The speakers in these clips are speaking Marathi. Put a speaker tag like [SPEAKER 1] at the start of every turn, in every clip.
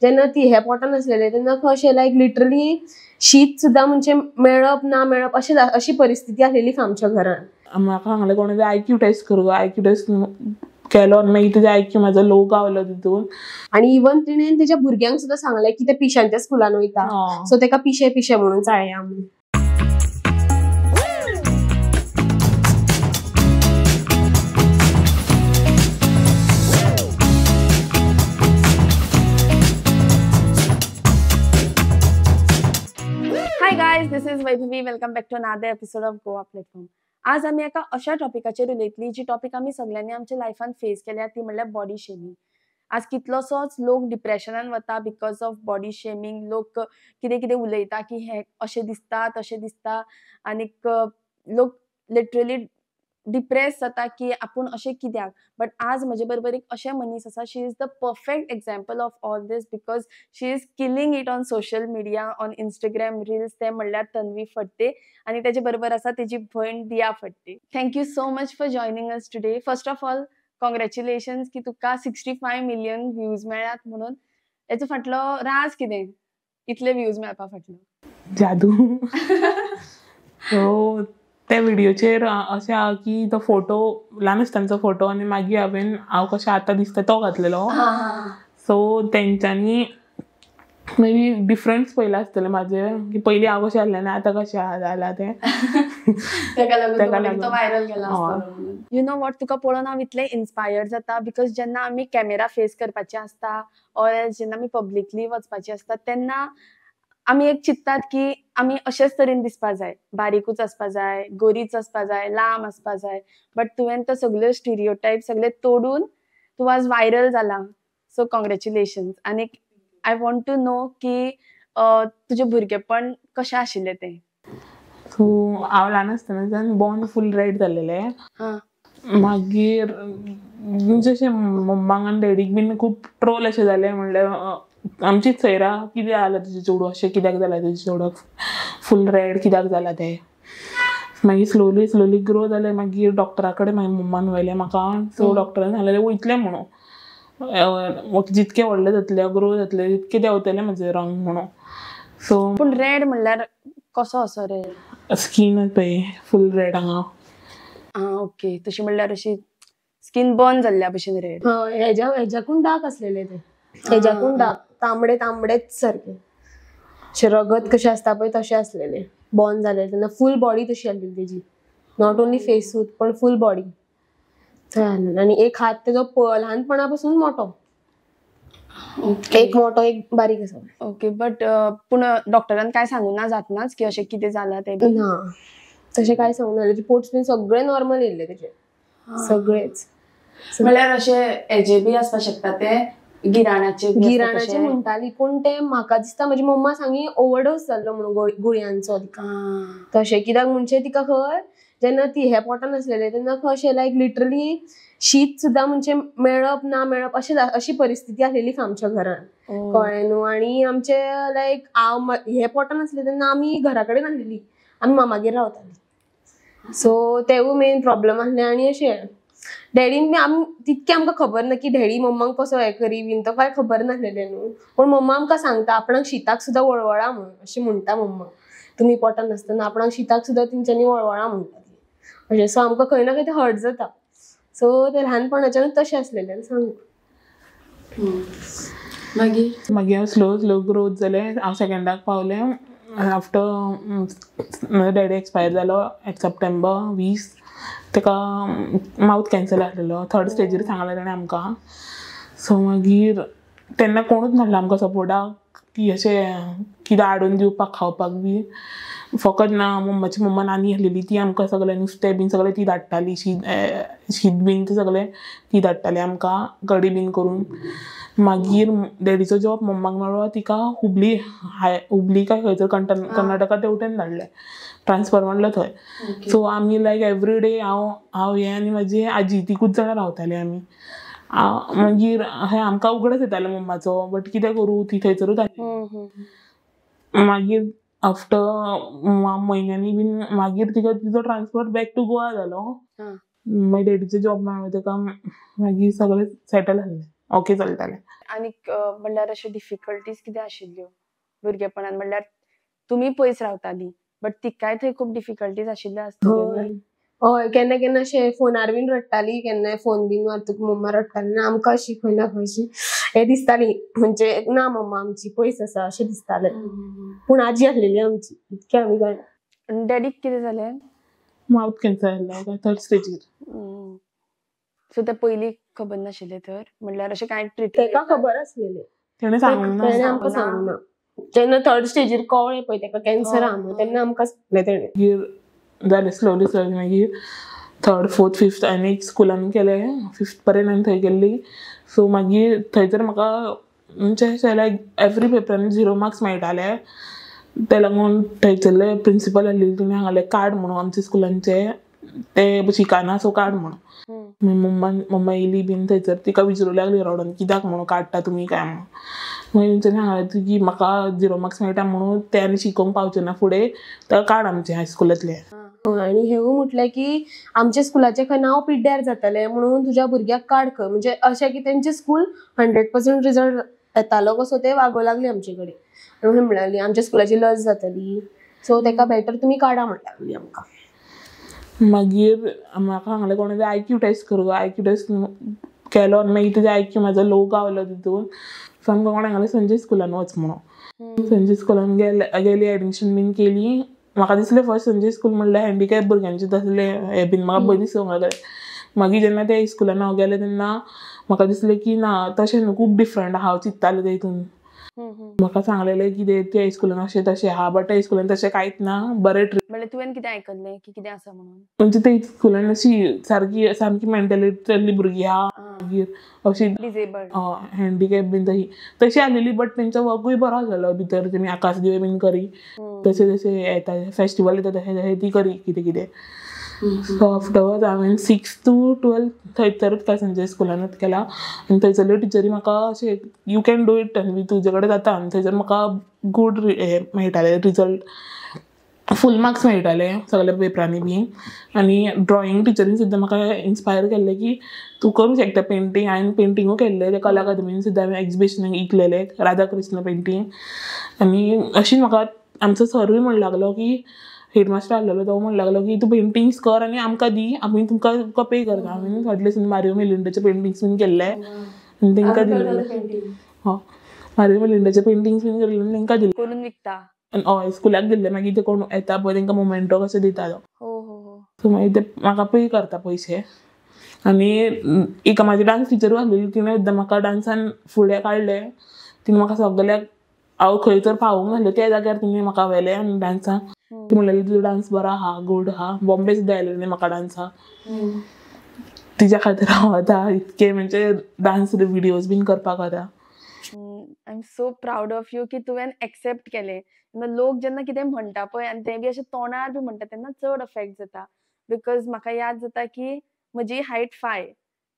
[SPEAKER 1] जेन्ना ती हे पोटान आसलेले तेन्ना कशें लायक लिटरली शीत सुद्दां म्हणजे मेळप ना मेळप अशी परिस्थिती आसलेली आमच्या घरान.
[SPEAKER 2] म्हाका सांगलें कोणी आयक्यू टेस्ट कर, आयक्यू टेस्ट केलो आनी मागीर तेजे आयक्यू म्हाजो लो गावलो तितून.
[SPEAKER 1] आनी इवन तिणेन तेज्या भुरग्यांक सुद्दां सांगलें की ते पिश्यांच्या स्कुलान वयता सो तेका पिशे पिशे म्हणून चाळया म्हणून.
[SPEAKER 3] Hi guys, this is Vaibhavi. Welcome back to another episode of Goa platform. आज आमी एका अशा टॉपिकाचेर उलयतली जी टॉपिक आमी सगळ्यांनी आमच्या लायफान फेस केल्या, ती म्हणल्यार बॉडी शेमिंग. आज कितलोसोच लोक डिप्रेशनान वता बिकॉज ऑफ बॉडी शेमिंग. लोक कितें कितें उलयता की हे अशें दिसता तशें दिसता, आनीक लोक लिटरली डिप्रेस जाता की आपूण अशें कित्याक. बट आज म्हजे बरोबर एक अशें मनीस आसा, she is the perfect example of all this because she is killing it on social media, on Instagram reels. ते म्हणल्यार तन्वी फडते, आणि तेजे बरोबर आसा तेजी भयण दिया फडते. Thank you so much for joining us today. First of all congratulations की तुका 65 मिलियन व्ह्यूज मेळ्ळ्यात म्हणून. हेचो फाटलो राज कितें इतले व्ह्यूज मेळपा फाटलो?
[SPEAKER 2] जादू. सो त्या व्हिडिओचेर अशें आहा की तो फोटो ल्हान आसतनाचो फोटो आनी मागीर हांव कशें आतां दिसता तो घातलेलो. सो तेंच्यांनी मे बी डिफरन्स पयला आसतलें म्हाजें की पयलीं हांव कशें आहलें आनी आतां कशें जाला तें.
[SPEAKER 3] तेका लागून तो व्हायरल केला आसतलो. यू नो वॉट, तुका पळोवन हांव इतलें इन्स्पायर्ड जाता बिकॉज जेन्ना आमी कॅमेरा फेस करपाचे आसता ऑर एल्स जेन्ना आमी पब्लिकली वचपाची आसता तेन्ना आमी एक चिंततात की आमी अशेंच तरेन दिसपा जाय, बारीकूच आसपा जाय, गोरीच आसपा जाय, लांब आसपा जाय. बट तुवें तो सगळ्यो स्टिरियोटायप सगळे तोडून तूं आज व्हायरल जाला. So congratulations. आनी आय वॉन्ट टू नो की तुजें भुरगेपण कशें आशिल्लें तें.
[SPEAKER 2] सो हांव ल्हान आसतनाच्यान बॉर्न फूल रेड जाल्लेलें. मागीर जशें मम्माक आनी डॅडीक बीन खूब ट्रोल अशें जालें, म्हणल्यार आमचीच सयरा कितें जालां तुजें चेडूं, अशें कित्याक जालां तुजें चेडूं फूल रेड कित्याक जालां तें. मागीर स्लोली ग्रो जालें. मागीर डॉक्टरा कडेन मागीर मम्मान व्हेलें म्हाका. सो डॉक्टरान सांगलेलें वयतलें म्हणून, जितकें व्हडलें जातलें ग्रो जातलें तितकें देंवतलें म्हजें रंग म्हणून. सो
[SPEAKER 3] पूण रेड म्हणल्यार कसो असो रेड?
[SPEAKER 2] स्कीन पळय फूल रेड हांगा.
[SPEAKER 3] ओके, तशी म्हणल्यार अशी स्कीन बर्न जाल्ल्या भशेन रेड.
[SPEAKER 1] हेज्याकून डार्क आसलेले ते. हेज्याकून डार्क तांबडेच सारखे अशे रगत कशें आसता पळय तशें आसलेले. बॉर्न जालेले तेन्ना फूल बॉडी तशी आसलेली तेजी, नॉट ओन्ली फेसूच पण फूल बॉडी थंय आसलेली. आनी एक हात तेजो ल्हानपणा पासून मोठो, एक मोठो एक बारीक आसा.
[SPEAKER 3] ओके, बट पूण डॉक्टरान काय सांगूना जातनाच की अशें कितें जालां तें?
[SPEAKER 1] ना, तशें काय सांगूना जालें. रिपोर्ट्स बीन सगळे नॉर्मल येयल्ले तेजे सगळेच.
[SPEAKER 3] म्हणल्यार अशें हेजे बी आसपाक शकता ते गिराणाचे
[SPEAKER 1] म्हणटाली. पूण ते म्हाका दिसता म्हजी मम्मा सांगी ओवरडोस जाल्लो म्हणून गुळयांचो तिका तशें. कित्याक म्हणजे तिका खंय जेन्ना ती हे पोटान आसलेले तेन्ना कशें लायक लिटरली शीत सुद्दां म्हणजे मेळप ना मेळप अशी परिस्थिती आसलेली आमच्या घरान, कळ्ळें न्हू. आनी आमचे लायक हांव हे पोटान आसले तेन्ना आमी घरा कडेन आसलेली, आमी मामागेर रावताली. सो तेवूय मेन प्रॉब्लम आसलें. आनी अशें डॅडीन बी तितकें आमकां खबर ना की डॅडी मम्मांक कसो हें करी बीन, तो काय खबर नासलेलें न्हू. पूण मम्मा आमकां सांगता आपणाक शीताक सुद्दां वळवळा म्हणून अशें म्हणटा मम्मा. तुमी पोटान आसतना आपणाक शीताक सुद्दां तेंच्यांनी वळवळा म्हणटा ती अशें. सो आमकां खंय ना खंय तें हर्ट जाता. सो ते ल्हानपणाच्यानूच तशें आसलेलें सांग.
[SPEAKER 3] मागीर
[SPEAKER 2] हांव स्लो ग्रोथ जालें. हांव सेकंडाक पावलें आफ्टर डॅडी एक्सपायर जालो सप्टेंबर 20. तेका माउथ कॅन्सर आसलेलो, 3rd स्टेजीर सांगलें ताणें आमकां. सो मागीर तेन्ना कोणूच नासलो आमकां सपोर्टाक की अशें कितें हाडून दिवपाक खावपाक बी. फकत मम्माची मम्मा नानी आसलेली, ती आमकां सगळें नुस्तें बीन सगळें ती धाडटाली. शीत बीन तें सगळें ती धाडटाली आमकां कडी बीन करून. मागीर डॅडीचो जॉब मम्माक मेळ्ळो, तिका हुबली काय खंयसर कर्नाटका तेवटेन धाडलें, ट्रान्सफर मारलो थंय. सो आमी लायक एवरी डे हांव हें आनी म्हाजी आजी तिगूच जाणां रावतालीं आमी. मागीर आमकां उगडच येतालो मम्माचो, बट कितें करूं ती थंयसरूच आसली. मागीर आफ्टर म्हयन्यांनी बीन मागीर तिजो ट्रान्सफर बॅक टू गोवा जालो. मागीर डॅडीचे जॉब मेळ्ळो तेका मागीर सगळें सेटल जालें ओके चलतालें.
[SPEAKER 3] आनी म्हणल्यार अशे डिफिकल्टीज कितें आशिल्ल्यो भुरगेपणान म्हणल्यार तुमी पयस रावताली बट तिकाय थंय खूब डिफिकल्टीज आशिल्ल्यो आसतल्यो
[SPEAKER 1] हय हय केन्ना केन्ना अशें फोनार बीन रडटाली केन्ना फोन बीन मारतूक मम्मा रडटाली आनी आमकां अशी खंय ना खंय अशी हें दिसताली म्हणजे ना मम्मा आमची पयस आसा अशें दिसतालें पूण आजी आसलेली आमची इतकें आमी कळना.
[SPEAKER 3] डॅडीक कितें जालें?
[SPEAKER 2] माउथ कॅन्सर जाल्लो 3rd स्टेजीर.
[SPEAKER 3] सो ते पयलीं खबर नाशिल्लें तर म्हणल्यार अशें कांय
[SPEAKER 1] तेका
[SPEAKER 3] ट्रिटमेंट
[SPEAKER 1] खबर आसलेलें
[SPEAKER 2] तेणें सांगूंक
[SPEAKER 1] तेणें
[SPEAKER 2] ना.
[SPEAKER 1] आमकां सांगूंक ना. जेन्ना 3rd स्टेजीर कळ्ळें पळय तेका कॅन्सर आहा म्हणून तेन्ना आमकां सांगलें तेणें.
[SPEAKER 2] मागीर जालें स्लोली मागीर 3rd 4th 5th आनी एक स्कुलान केलें 5th पर्यंत हांवें थंय गेल्ली. सो मागीर थंयसर म्हाका म्हणजे अशें लायक एवरी पेपरान 0 मार्क्स मेळटाले. ते लागून थंयसरले प्रिंसिपल आसलेली तिणें सांगलें काड म्हणून आमच्या स्कुलांचे ते शिकाना सो काड म्हणून. मम्मा येयली बीन थंयसर तिका विचारूंक लागली रडोन कित्याक म्हणून काडटा तुमी काय म्हणून. मागीर तेंच्यांनी सांगलें की म्हाका 0 मार्क्स मेळटा म्हणून ते आनी शिकोवंक पावचे ना फुडें तर काड आमचे हायस्कुलांतले.
[SPEAKER 1] आनी हेवूय म्हटलें की आमच्या स्कुलाचें खंय नांव पिड्ड्यार जातलें म्हणून तुज्या भुरग्याक काड खंय म्हणजे अशें की तेंचे स्कूल 100% रिजल्ट येतालो कसो ते वागोवंक लागले आमचे कडेन. आनी म्हणलें आमच्या स्कुलाची लज जातली सो तेका बेटर तुमी काडा म्हणलें लागली आमकां.
[SPEAKER 2] मागीर म्हाका सांगलें कोणें ते IQ टेस्ट कर गो IQ टेस्ट केलो आनी मागीर तेजे IQ म्हाजो लो गावलो तितून सो आमकां कोणें सांगलें संजय स्कुलान वच म्हणून. संजय स्कुलान गेली एडमिशन बीन केली. म्हाका दिसलें फर्स्ट संजय स्कूल म्हणल्यार हँडिकॅप भुरग्यांचें तसलें हें बीन म्हाका भंय दिसूंक लागलें. मागीर जेन्ना त्या स्कुलान हांव गेलें तेन्ना म्हाका दिसलें की ना तशें न्हू खूब डिफरंट हांव चिंत्तालें तें हितून. म्हाका सांगलेलें की त्या स्कुलान अशें तशें आहा बट त्या स्कुलान तशें कांयच ना बरें
[SPEAKER 3] म्हणल्यार तुवें कितें आयकल्लें की कितें आसा म्हणून?
[SPEAKER 2] म्हणजे ते स्कुलान अशी सारकी मेंटलिटी भुरगीं आहा मागीर अशी
[SPEAKER 3] डिसेबल्ड
[SPEAKER 2] हँडिकॅप बीन तशी आसलेली बट तेंचो वर्कूय बरो आसलेलो भितर तेमी आकाश दिवे बीन करी तशें तशें येता फेस्टिवल येता तशें ती करी कितें कितें. सो आफ्टरवर्ड हांवें 6th to 12th थंयसरूच काय संजय स्कुलानूच केला आनी थंयसरल्यो टिचरी म्हाका अशें यू कॅन डू इट आनी तुजे कडेन जाता आनी थंयसर म्हाका गूड हे मेळटाले रिजल्ट फूल मार्क्स मेळटाले सगळ्या पेपरांनी बी. आनी ड्रॉइंग टिचरीन सुद्दां म्हाका इन्स्पायर केल्लें की तूं करूं शकता पेंटींग. हांवें पेंटिंगूय केल्लें ते कला अकादमीन सुद्दां हांवें एक्जिबिशनाक इकलेलें राधाकृष्ण पेंटींग. आनी अशी म्हाका आमचो सरूय म्हणू लागलो की हेडमास्टर आसलेलो तो म्हणू लागलो की तूं पेंटिंग्स कर आनी आमकां दी आमी तुमकां पे करता. हांवें फाटले मारियो मेलिंडाचे पेंटिंग्स बीन केल्ले आनी तांकां दिलेले. मारियो मेलिंडाचे पेंटिंग्स बीन केल्ले आनी तांकां दिले
[SPEAKER 3] करून विकता.
[SPEAKER 2] हय स्कुलाक दिल्ले मागीर ते कोण येता पळय तांकां मोमेंटो कशें दितालो सो मागीर ते म्हाका पे करता पयशे. आनी एक म्हाजी डान्स टिचरूय आसलेली तिणें सुद्दां म्हाका डान्सान फुडें काडलें. तिणें म्हाका सगल्याक हांव खंय तर पावूंक नासलें त्या जाग्यार तिणें म्हाका व्हेलें आनी डान्साक ती म्हणलेली तुजो डान्स बरो आहा गूड आहा. बॉम्बे सुद्दां आयलेलें म्हाका डान्साक. तिच्या खातीर हांव आतां इतके म्हणजे डान्स विडियोज बीन करपाक आतां.
[SPEAKER 3] I am so proud of you की तुवें एक्सेप्ट केलें. लोक जेन्ना कितें म्हणटा पळय आनी ते बी अशें तोंडार बी म्हणटा तेन्ना चड अफेक्ट जाता. बिकॉज म्हाका याद जाता की म्हजी हायट 5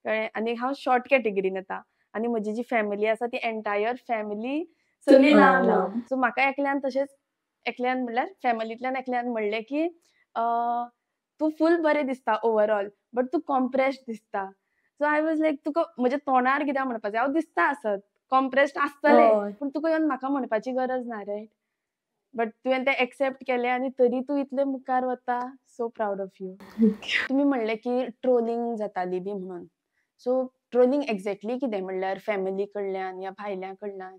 [SPEAKER 3] कळ्ळें आनी हांव शॉर्ट कॅटेगरीन येता आनी म्हजी जी फॅमिली आसा ती एंटायर फॅमिली सगळी ल्हान. सो म्हाका एकल्यान म्हणल्यार फॅमिलींतल्यान एकल्यान म्हणलें की तूं फूल बरें दिसता ओवरऑल बट तूं कॉम्प्रेस्ड दिसता. सो आय वॉज लायक तुका म्हज्या तोंडार कित्याक म्हणपाचें हांव दिसता आसत कॉम्प्रेस्ड आसतलें पूण तुका येवन म्हाका म्हणपाची गरज ना रायट. बट तुवें तें एक्सेप्ट केलें आनी तरी तूं इतलें मुखार वता. So proud of you. तुमी म्हणलें की ट्रोलिंग जाताली बी म्हणून. सो ट्रोलिंग एक्झॅक्टली कितें म्हणल्यार फॅमिली कडल्यान या भायल्या कडल्यान?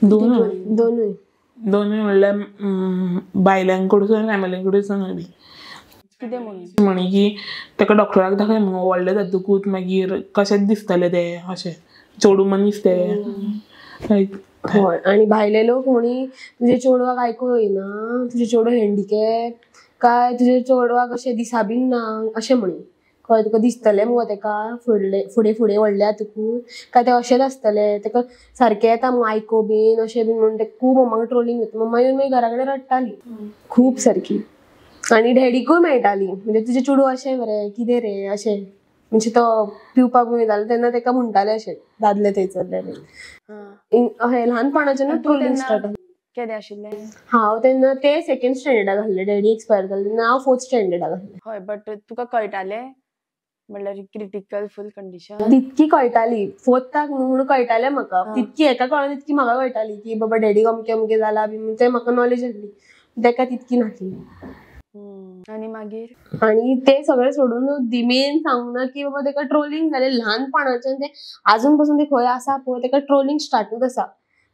[SPEAKER 2] दोनूय म्हणल्यार भायल्यां कडसून फॅमिली कडसून बी.
[SPEAKER 3] कितें म्हणून?
[SPEAKER 2] म्हणी की ताका डॉक्टराक दाखय म्हणून व्हडलें जातकूच मागीर कशेंच दिसतलें तें अशें चेडूं मनीस तें.
[SPEAKER 1] हय आनी भायले लोक म्हणी तुजे चेडवाक आयकूं येना तुजे चेडूं हँडिकॅप काय तुजे चेडवाक अशें दिसा बीन ना अशें म्हणी. कळ्ळें तुका दिसतलें मुगो तेका फुडें व्हडलें जातकूच काय तें अशेंच आसतलें तेका सारकें येता मुगो आयकूं बीन अशें बीन म्हणून ते खूब मम्माक ट्रोलिंग जाता. मम्मा येवन मागीर घरा कडेन रडटाली खूब सारकी. आनी डॅडीकूय मेळटाली म्हणजे तुजें चेडूं अशें मरे कितें रे अशें म्हणजे तो पिवपाक बी वयतालो तेन्ना तेका म्हणटाले अशें दादले थंयसरले अशें ल्हानपणाच्यानूच ट्रोलिंग स्टार्ट जालें.
[SPEAKER 3] केदें आशिल्लें?
[SPEAKER 1] हांव तेन्ना ते 2nd स्टँडर्डाक घाल्लें डॅडी एक्सपायर जालें तेन्ना हांव 4th स्टँडर्डाक घाल्लें.
[SPEAKER 3] हय बट तुका कळटालें म्हणल्यार क्रिटिकल फुल कंडिशन.
[SPEAKER 1] तितकी कळटाली फोर्थाक न्हू म्हणून कळटालें म्हाका. तितकी हेका कळना तितकी म्हाका कळटाली की बाबा डॅडीक अमकें अमकें जाला बी ते म्हाका नॉलेज आसली. तेका तितकी नासली.
[SPEAKER 3] आणि मागीर
[SPEAKER 1] आणि ते सगळें सोडून मेन सांगू ना की बाबा तेका ट्रोलिंग जालें ल्हानपणाच्यान. ते अजून पासून ते खंय आसा पळय तेका ट्रोलिंग स्टार्टूच आसा.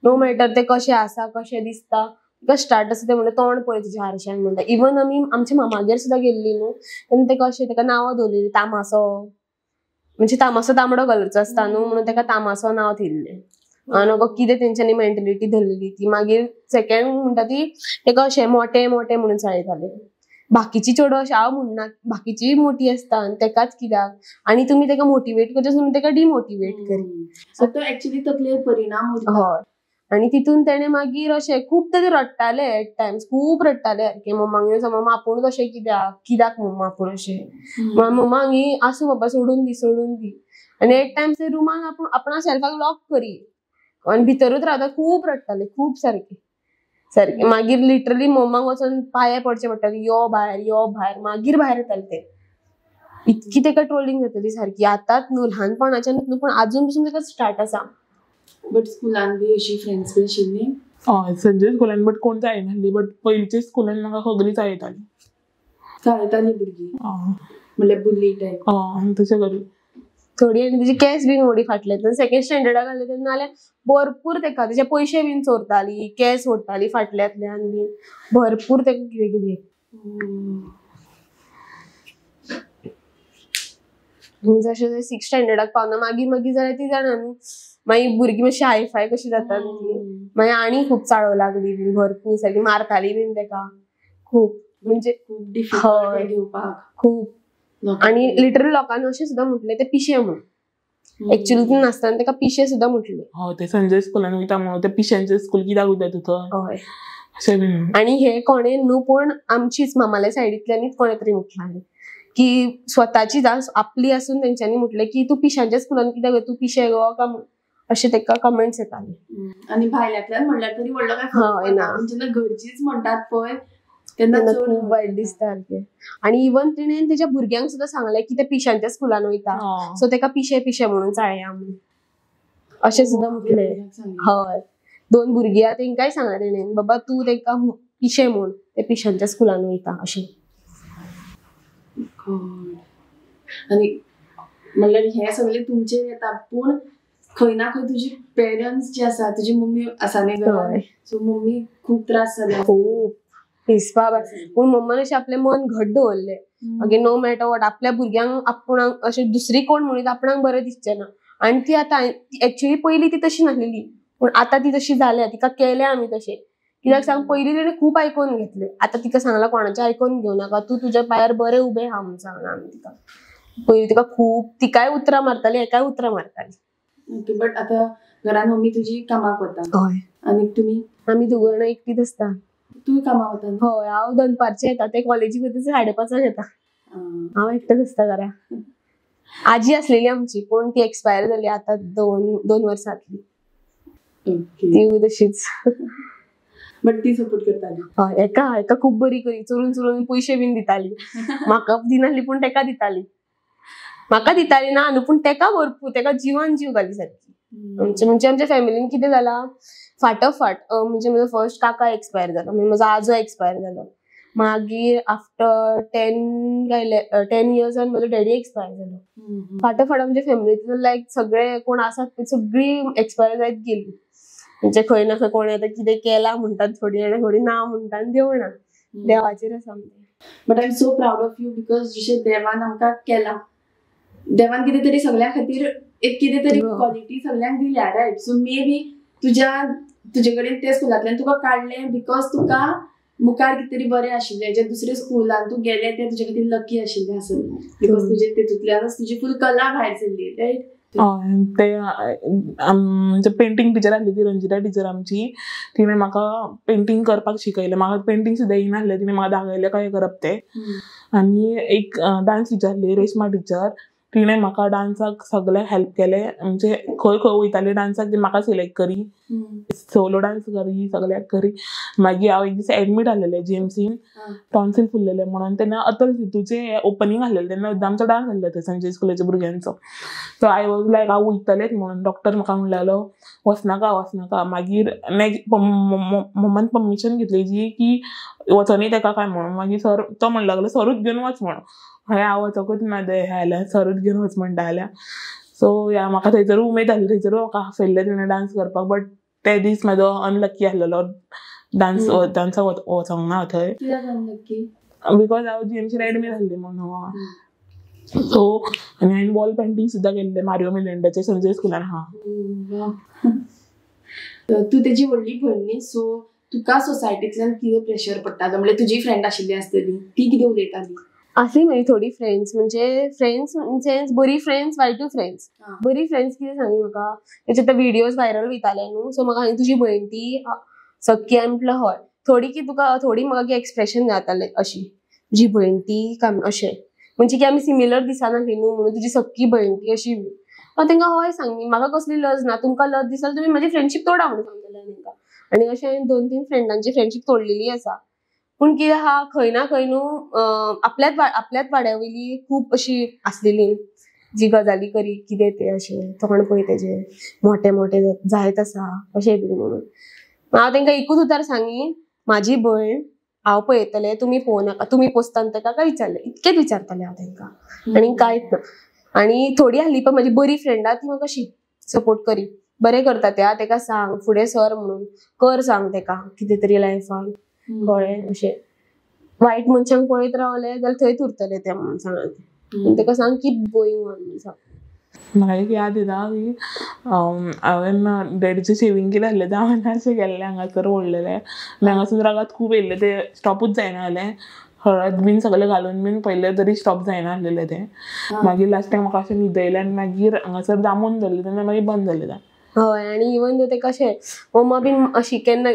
[SPEAKER 1] नो मॅटर ते कशें आसा कशें दिसता तेका स्टार्ट आसा ते म्हणटा तोंड पळय तुज्या हारश्यान म्हणटा. इवन आमी आमच्या मामागेर सुद्दां गेल्ली न्हू तेन्ना तेका अशें तेका नांवां दवरलेलीं तामासो. म्हणजे तामासो तांबडो कलरचो आसता न्हू म्हणून तेका तामासो नांव दिल्लें. आनी कितें तेंच्यांनी मेंटेलिटी धरलेली ती. मागीर सेकंड म्हणटा ती तेका अशें मोटे मोटे म्हणून चलयताले. बाकीची चेडूं अशें हांव म्हणना बाकीची मोठी आसता आनी तेकाच कित्याक आनी तुमी तेका मोटिवेट करचे तुमी तेका डिमोटिवेट करी.
[SPEAKER 3] सो तो एक्चुअली तकलेर परिणाम उरता.
[SPEAKER 1] हय. आनी तितून तेणे मागीर अशें खूब ते रडटाले एट टायम्स खूब रडटाले सारके. मम्माक येवन मम्मा आपूणच अशें कित्याक मम्मा आपूण अशें मम्मा ही आसूं बाबा सोडून दी. आनी एट टायम्स ते रुमान आपणा सेल्फाक लॉक करी आनी भितरूच रावता. खूब रडटाले खूब सारके. मागीर लिटरली मम्माक वचून पांये पडचे पडटाले यो भायर मागीर भायर येताले ते. इतकी तेका ट्रोलिंग जाताली सारकी. आतांच न्हू ल्हानपणाच्यान न्हू पूण अजून पसून तेका स्टार्ट आसा.
[SPEAKER 3] बट स्कुलान बी अशी फ्रेंड्स बी आशिल्ली.
[SPEAKER 2] हय सगळे स्कुलान बट कोण जायनासली. बट पयलींच्या स्कुलान म्हाका सगळीं जायताली.
[SPEAKER 3] चाळयताली भुरगीं म्हणल्यार बुली टायप.
[SPEAKER 2] तशें करी.
[SPEAKER 1] थोडी आनी तिचे केस बीन मोडी फाटले. सेकंड स्टँडर्डाक घाले तेन्ना जाल्यार भरपूर तेका तिचे पयशे बीन चोरताली केस ओडटाली फाटल्यातल्यान बीन भरपूर तेका कितें कितें. जशें 6th स्टँडर्डाक पावना मागीर जाल्यार ती जाणा न्हू मागीर भुरगीं मातशी हायफाय कशी जाता ती. मागीर आनी खूब चाळो लागली बी भरपूर सारकी मारताली बीन तेका खूब. म्हणजे
[SPEAKER 3] खूब डिफिकल्ट घेवपाक
[SPEAKER 1] खूब. आनी लिटरली लोकांनी अशें सुद्दां म्हटलें ते पिशे म्हणून. एक्चुअली ती नासतना तेका पिशे सुद्दां म्हटले.
[SPEAKER 2] हय ते संजय स्कुलान वयता म्हणून ते पिश्यांचे स्कूल कित्याक वयता तूं थंय.
[SPEAKER 1] हय.
[SPEAKER 2] अशें बीन.
[SPEAKER 1] आनी हे कोणे न्हू पूण आमचीच मामाल्या सायडींतल्यानच कोणे तरी म्हटलां की स्वताची आपली आसून तेंच्यांनी म्हटलें की तूं पिश्यांच्या स्कुलान कित्याक तूं पिशे गो काय अशें तेका कमेंट्स येताले.
[SPEAKER 3] आनी भायल्यांतल्यान म्हणल्यार तरी व्हडलो काय फरक पडना. जेन्ना घरचीच म्हणटात पळय तेन्ना
[SPEAKER 1] खूब वायट दिसता सारकें. आनी इवन तिणें तेच्या भुरग्यांक सुद्दां सांगलें की ते पिश्यांच्या स्कुलान वयता सो तेका पिशे म्हणून चाळया म्हणून अशें सुद्दां म्हटलें. हय 2 भुरगीं आहा तेंकाय सांगलें तेणें बाबा तूं तेका पिशे म्हूण ते पिश्यांच्या स्कुलान वयता अशें.
[SPEAKER 3] आनी म्हणल्यार हे सगळे तुमचेर येता पूण खंय ना खंय तुजी पेरंट्स जे आसा तुजी मम्मी आसा न्ही घरान सो मम्मी खूब त्रास जाले.
[SPEAKER 1] खूब हिसपाक पूण मम्मान अशें आपलें मन घट्ट दवरलें. मागीर नो मॅटर वॉट आपल्या भुरग्यांक आपुणाक अशें दुसरी कोण म्हणीत आपणाक बरें दिसचें ना. आनी ती आतां एक्चुअली पयलीं ती तशी नासलेली पूण आतां ती तशी जाल्या. तिका केलें आमी तशें कित्याक सांग पयलीं तिणें खूब आयकून घेतलें. आतां तिका सांगलां कोणाचें आयकून घेवं नाका तूं तुज्या पांयार बरें उबें हा म्हणून सांगलां आमी तिका. पयलीं तिका खूब तिकाय उतरां मारताली हेकाय उतरां मारताली.
[SPEAKER 3] ओके बट आतां घरान मम्मी तुजी कामाक वता.
[SPEAKER 1] हय.
[SPEAKER 3] आनी तुमी
[SPEAKER 1] आमी दोग जाणां एकटीच आसता.
[SPEAKER 3] तूं कामाक वता.
[SPEAKER 1] हय हांव दनपारचें येता ते कॉलेजीक वयता 5:30 येता. हांव एकटेच आसता घरा. आजी आसलेली आमची पूण ती एक्सपायर जाली आतां 2 वर्सां जातली. ती तशीच.
[SPEAKER 3] बट ती सपोर्ट करताली.
[SPEAKER 1] हय एका खूब बरी करी चोरून पयशे बीन दिताली. म्हाका दिनासली पूण तेका दिताली. म्हाका दिताली ना न्हू पूण तेका भरपूर तेका जीवान जीव घाली सारकी. म्हणजे आमच्या फॅमिलीन कितें जालां फाटोफाट म्हणजे म्हजो फर्स्ट काका एक्सपायर जालो म्हणजे म्हजो आजो एक्सपायर जालो. मागीर आफ्टर 10 इयर्सान म्हजो डॅडी एक्सपायर जालो. फाटोफाट आमच्या फॅमिलींतलो लायक सगळे कोण आसात पळय सगळीं एक्सपायर जायत गेली. म्हणजे खंय ना खंय कोणें आतां कितें केलां म्हणटात थोडी जाणां थोडी ना म्हणटा आनी देव जाणा देवाचेर आसा.
[SPEAKER 3] But I am so proud of you because जशें देवान आमकां केलां देवान कितें तरी सगळ्या खातीर एक कितें तरी क्वॉलिटी सगळ्यांक दिल्या रायट. सो मे बी तुजे कडेन ते स्कुलांतल्यान तुका काडलें बिकॉज तुका मुखार कितें तरी बरें आशिल्लें जे दुसरे स्कुलान तूं गेलें तें तुजे खातीर लकी आशिल्लें आसत बिकॉज तुजे तेतूंतल्यानच तुजी फूल कला भायर सरली रायट.
[SPEAKER 2] ते म्हणजे पेंटिंग टिचर आसली ती रंजिता टिचर आमची. तिणें म्हाका पेंटिंग करपाक शिकयलें. म्हाका पेंटिंग सुद्दां येनासलें तिणें म्हाका दाखयलें कशें करप तें. आनी एक डान्स टिचर आसली रेशमा टिचर तिणें म्हाका डान्साक सगळें हेल्प केलें. म्हणजे खंय खंय वयतालें डान्साक ती म्हाका सिलेक्ट करी, सोलो डान्स करी, सगळ्याक करी. मागीर हांव एक दीस एडमीट आसलेलें जीएमसीन, टॉन्सील फुल्लेलें म्हणून. तेन्ना अतल सितूचें ओपनिंग आसलेलें, तेन्ना आमचो डान्स आसलो थंय संजय स्कुलाच्या भुरग्यांचो. सो आय वॉज लायक हांव वयतलेंच म्हणून. डॉक्टर म्हाका म्हणलेलो वचनाका. मागीर मम्मान परमिशन घेतली की वचोनी तेका काय म्हणून. मागीर सर तो म्हणूंक लागलो सरूच घेवन वच म्हणून. हय हांव वचोकूच ना जाल्यार सरूच घेवन वच म्हणटा जाल्यार. सो या म्हाका थंयसर उमेद आसली, थंयसर म्हाका आफयल्लें तेणें डान्स करपाक. बट ते दीस म्हाजो अनलकी आसलेलो, डान्साक वचोंक ना थंय. बिकॉज हांव जीएमसीन एडमीट आसलें म्हणून. सो आनी हांवें वॉल पेंटींग सुद्दां केल्लें मारियो मिलिंडाचें संजय स्कुलान आहा.
[SPEAKER 3] तू तेजी व्हडली भयण न्ही, सो तुका सोसायटींतल्यान कितें प्रेशर पडटालो? म्हणजे तुजी फ्रेंड आशिल्ली आसतली, ती कितें उलयताली?
[SPEAKER 1] असली म्हजी थोडी फ्रेंड्स, म्हणजे फ्रेंड्स इन सेन्स बरी फ्रेंड्स, वायटूय फ्रेंड्स. बरी फ्रेंड्स कितें सांगी म्हाका, तेचे ते व्हिडिओज व्हायरल वयताले न्हू, सो म्हाका तुजी भयण ती सक्की. हांवें म्हटलं हय. थोडी म्हाका एक्सप्रेशन जाताले अशी, तुजी भयण ती काय अशें, म्हणजे की आमी सिमिलर दिसनासली न्हू म्हणून तुजी सक्की भयण ती अशी. हांव तांकां हय सांगली, म्हाका कसली लज ना, तुमकां लज दिसता तुमी म्हाजी फ्रेंडशीप तोडा म्हणून सांगलेलें तांकां. आनी अशें हांवें 2-3 फ्रेंडांची फ्रेंडशीप तोडलेली आसा. पूण कितें आहा, खंय ना खंय न्हू आपल्याच वाड्या वयली खूब अशी आसलेली जी गजाली करी कितें तें अशें तोंड पळय तेजें मोठे मोठे जायत आसा अशें बी म्हणून. हांव तांकां एकूच उतर सांगी, म्हाजी भयण हांव पळयतलें, तुमी पळोवनाका, तुमी पोसतान ताका काय विचारलें, इतकेंच विचारतलें हांव तांकां, आनी कांयच ना. आनी थोडी आसली पण म्हाजी बरी फ्रेंडा ती म्हाका अशी सपोर्ट करी, बरें करता तें, ताका सांग फुडें सर म्हणून, कर सांग ताका कितें तरी लायफान, कळ्ळें अशें. वायट मनशांक पळयत रावलें जाल्यार थंयच उरतलें तें म्हणून सांग ताका, सांग कीप गोईंग ऑन म्हणून सांग.
[SPEAKER 2] म्हाका एक याद येता की हांवें डॅडीचें शेविंग केलें आसलें तें हांवें अशें केल्लें हांगासर ओडलेलें. हांगासून रगत खूब येयल्लें, तें स्टॉपूच जायना जालें. हळद बीन सगळें घालून बीन पयलें तरी स्टॉप जायना आसलेलें तें. मागीर लास्ट टायम म्हाका अशें न्हिदयलें आनी मागीर हांगासर दामून धरलें तेन्ना मागीर बंद जालें तें.
[SPEAKER 1] हय. आनी इवन दो तेका अशें मम्मा बीन अशी केन्ना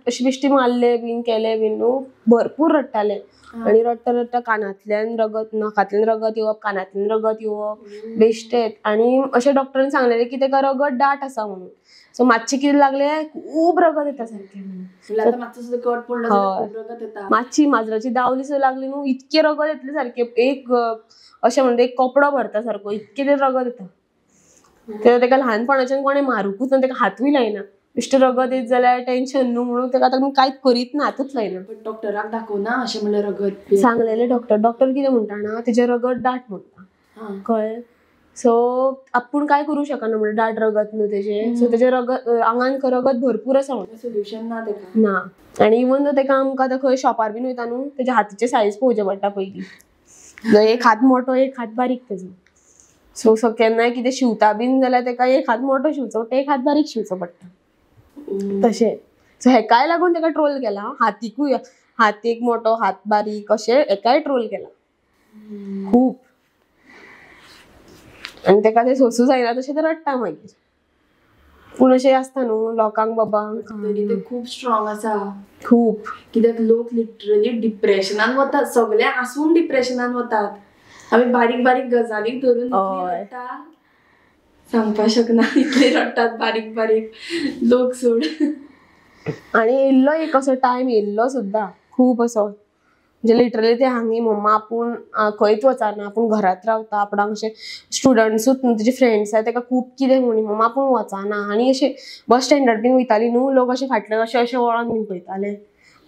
[SPEAKER 1] अशी बिश्टी मारलें बीन केलें बीन न्हू, भरपूर रडटालें. आनी रडटा कानांतल्यान रगत, नाकांतल्यान रगत येवप, कानांतल्यान रगत येवप, बेश्टेच. आनी अशें डॉक्टरान सांगलेलें की तेका रगत दाट आसा म्हणून. सो मातशें कितें लागलें, खूब रगत येता सारकें. मातशी माजराची दावली सुद्दां लागली न्हू, इतकें रगत येतलें सारकें, एक अशें म्हणटा एक कपडो भरता सारको, इतकें तें रगत येता. तेका ल्हानपणाच्यान कोणें मारूंकूच ना, तेका हातूय लायना. बेश्टें रगत येत जाल्यार टेन्शन न्हू म्हणून तेका आतां कांयच करीत ना, हातूच लायना.
[SPEAKER 3] पण डॉक्टराक दाखोवना अशें म्हणल्यार रगत
[SPEAKER 1] सांगलेलें डॉक्टर कितें म्हणटा ना, तेजें रगत दाट म्हणटा, कळ्ळें. सो आपूण काय करूं शकना म्हणजे दाट रगत न्हू तेजें, सो तेजें रगत आंगान रगत भरपूर आसा म्हणून
[SPEAKER 3] सोल्युशन ना तेका
[SPEAKER 1] ना. आनी इवन दो तेका आमकां आतां खंय शॉपार बीन वयता न्हू, तेज्या हातीचे सायज पळोवचें पडटा पयलीं. एक हात मोठो एक हात बारीक तेजो. सो केन्नाय कितें शिवता बीन जाल्यार तेका एक हात मोठो शिवचो पडटा, एक हात बारीक शिवचो पडटा तशें. सो हेकाय लागून तेका ट्रोल केला, हातीकूय हात एक मोठो हात बारीक अशें हेकाय ट्रोल केला खूब. आनी तेका तें सोंसूं जायना तशें तें रडटा मागीर. पूण अशें आसता न्हू लोकांक बाबांक.
[SPEAKER 3] तरी ते खूब स्ट्रॉंग आसा
[SPEAKER 1] खूब,
[SPEAKER 3] कित्याक लोक लिटरली डिप्रेशनान वतात, सगळे आसून डिप्रेशनान वतात. आमी बारीक बारीक गजालीक धरून सांगपाक शकना, इतले रडटात बारीक बारीक लोक सोड.
[SPEAKER 1] आनी येयल्लो एक असो टायम येयल्लो सुद्दां खूब असो, म्हणजे लिटरली ते हांगी मम्मा आपूण खंयच वचना, आपूण घरात रावता, आपणाक अशें स्टुडंट्सूच न्हू तेजे फ्रेंड्स आसा तेका खूब कितें म्हणी मम्मा आपूण वचना. आनी अशें बस स्टँडार बीन वयताली न्हू, लोक अशें फाटल्यान अशें अशें वळोन बीन पळयताले,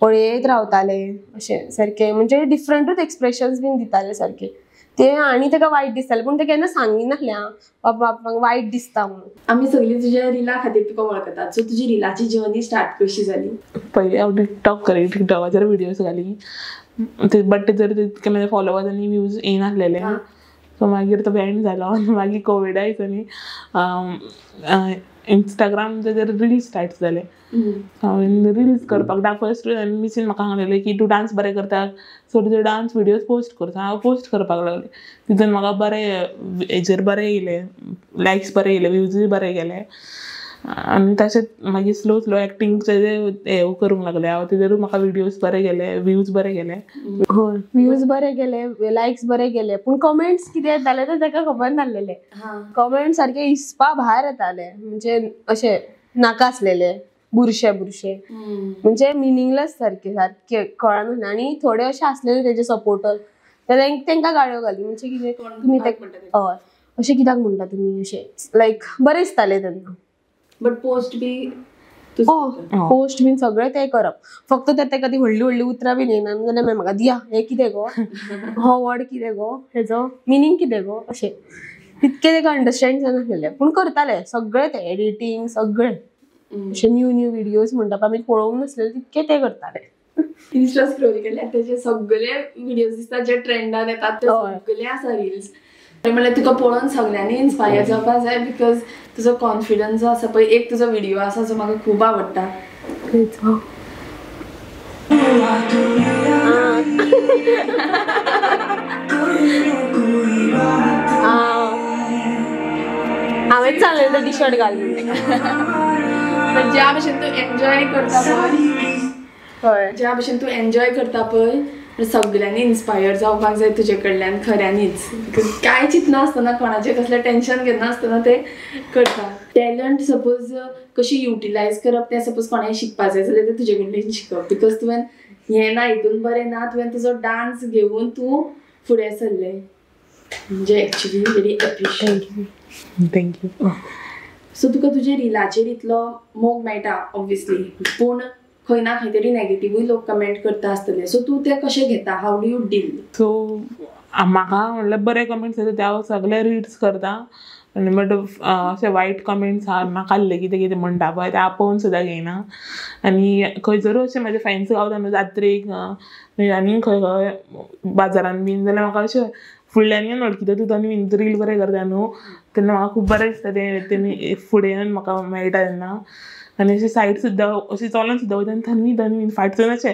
[SPEAKER 1] पळयत रावताले अशें सारकें, म्हणजे डिफरंटूच एक्सप्रेशन्स बीन दिताले सारकें ते. आनी तेका वायट दिसतालें पूण तें केन्ना सांगिनासलें हांव बाबा म्हाका वायट दिसता म्हणून.
[SPEAKER 3] आमी सगळीं तुज्या रिला खातीर तुका वळखतात, सो तुजी रिलाची जर्नी स्टार्ट कशी जाली?
[SPEAKER 2] पयलीं हांव टिकटॉक करी, टिकटॉकाचेर विडियोज घाली, बट जर तितके म्हाजे फॉलोवर्स आनी व्ह्यूज येयनासलेले. सो मागीर तो बॅन जालो. मागीर कोविडा दिसांनी इंस्टाग्राम तेजेर रिल्स स्टार्ट जाले. हांवें रिल्स करपाक फर्स्ट मिसीन म्हाका सांगलेलें की तूं डान्स बरें करता, सो तुजे डान्स विडियोज पोस्ट करता. हांव पोस्ट करपाक लागलें. तितून म्हाका बरें हेजेर बरें येयलें, लायक्स बरें येयले, व्ह्यूजूय बरें गेले. आनी तशेंच मागीर स्लो स्लो एक्टिंगचे हे करूंक लागले हांव तेजेरूय म्हाका विडियोज बरे गेले व्ह्यूज बरे गेले.
[SPEAKER 1] होय व्ह्यूज बरे गेले लायक्स बरे गेले पूण कमेंट्स कितें येताले ते ताका खबर नासलेले. कमेंट सारखे हिसपा भायर येताले म्हणजे अशे नाका आसलेले बुरशे म्हणजे मिनिंगलेस सारखे सारखे कळना. आनी थोडे अशे आसलेले तेजे सपोर्टर तांकां गाळ्यो घाली म्हणजे कितें तुमी हय अशें कित्याक म्हणटा तुमी अशें लायक बरें दिसतालें तेन्ना.
[SPEAKER 3] बट पोस्ट बी
[SPEAKER 1] पोस्ट बीन सगळे ते करप फक्त ताका ती व्हडली उतरां बीन येयना जाल्यार मागीर म्हाका दिया हे कितें गो हो वर्ड कितें गो हेजो मिनींग कितें गो अशें तितके ताका अंडरस्टँड जानासलेले पूण करताले सगळे ते एडिटींग सगळे अशे न्यू व्हिडियोज म्हणटा आमी पळोवंक नासलेले तितके ते करताले.
[SPEAKER 3] इन्स्टा स्क्रोल केल्यार तेजे सगळे व्हिडियोज दिसतात जे ट्रेंडान येतात ते सगळे आसा रील्स. म्हणल्यार तुका पळोवन सगळ्यांनी इन्स्पायर जावपा जाय बिकॉज तुजो कॉन्फिडन्स जो आसा पळय एक तुजो व्हिडियो आसा जो म्हाका खूब आवडटा.
[SPEAKER 1] हांवें सांगलें टी शर्ट घाल
[SPEAKER 3] ज्या भशेन तूं एन्जॉय करता पळय ज्या भशेन तूं एन्जॉय करता पळय सगळ्यांनी इन्स्पायर जावपाक जाय तुजे कडल्यान खऱ्यांनीच. कांय चिंतनासतना कोणाचें कसलें टेन्शन घेनासतना ते करता. टॅलंट सपोज कशी युटिलायज करप तें सपोज कोणाय शिकपा जाय जाल्यार ते तुजे कडल्यान शिकप बिकॉज तुवें हें ना हितून बरें ना तुवें तुजो डान्स घेवन तूं फुडें सरलें म्हणजे actually very appreciate.
[SPEAKER 2] Thank you.
[SPEAKER 3] So तुका तुजे रिलाचेर इतलो मोग मेळटा ऑब्वियसली पूण खंय ना खंय तरी नेगेटिव्हूय लोक कमेंट करता आसतले सो तूं ते कशें घेता how do you deal.
[SPEAKER 2] So म्हाका म्हणल्यार बरे कमेंट्स येता ते हांव सगळे रीड्स करता आनी बट अशे वायट कमेंट्स आहा नाका कितें कितें म्हणटा पळय ते हांव पळोवन सुद्दां घेयना. आनी खंयसरूय अशें म्हाजे फ्रेंड्स गावता न्हू जात्रेक आनी खंय खंय बाजारान बीन जाल्यार म्हाका अशें फुडल्यान येवन वळखीता तूं तन्वी रील बरें करता न्हू तेन्ना म्हाका खूब बरें दिसता तेमी फुडें येवन म्हाका मेळटा तेन्ना. आनी अशी सायड सुद्दां अशी चलोन सुद्दां वयता तन्वी फाटसून अशें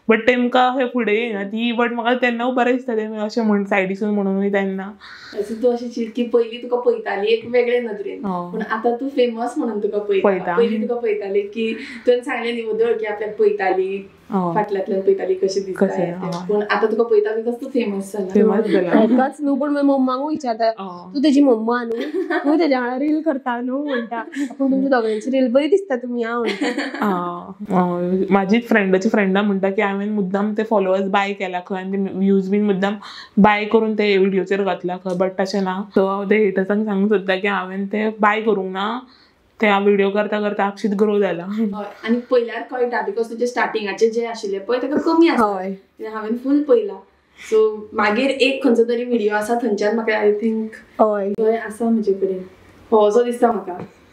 [SPEAKER 2] बट तेमकां अशें फुडें येना ती बट म्हाका तेन्ना बरें दिसता तेमी अशें म्हण सायडीसून म्हणून वयता तेन्ना.
[SPEAKER 3] तूं अशें चिंत की पयलीं तुका पळयताली एक वेगळे नदरेन पूण आतां तूं फेमस म्हणून तुका पळयता. पयलीं तुका पळयताली की तुवें सांगलें न्ही वदळ की आपल्याक पळयताली फाटल्यातल्यान पळयताली कशें दिसता पूण आतां तुका पळयता बिकॉज तूं फेमस जाला.
[SPEAKER 1] एकाच न्हू पूण मम्माकूय विचारता तूं तेजी मम्मा न्हू तूं तेज्या वांगडा रील करता न्हू म्हणटा पूण तुमच्या दोगांची रील बरी दिसता तुमी हांव म्हणटा.
[SPEAKER 2] म्हाजी फ्रेंडाची फ्रेंडा म्हणटा की हांवें मुद्दाम ते फॉलोवर्स बाय केला खंय आनी ते व्ह्यूज बीन मुद्दाम बाय करून ते व्हिडियोचेर घातला खंय बट तशें ना. सो हांव ते हेटर्सांक सांगूंक सोदता की हांवें ते बाय करूंक ना ते हांव व्हिडियो करता करता अक्षीत ग्रो जाला.
[SPEAKER 3] आनी पयल्यार कळटा बिकॉज तुजे स्टार्टिंगाचे जे आशिल्ले पळय ताका कमी आसा हांवें फूल पयला. सो मागीर एक खंयचो तरी व्हिडियो आसा थंयच्यान म्हाका आय थिंक हय आसा म्हजे कडेन हो असो दिसता म्हाका.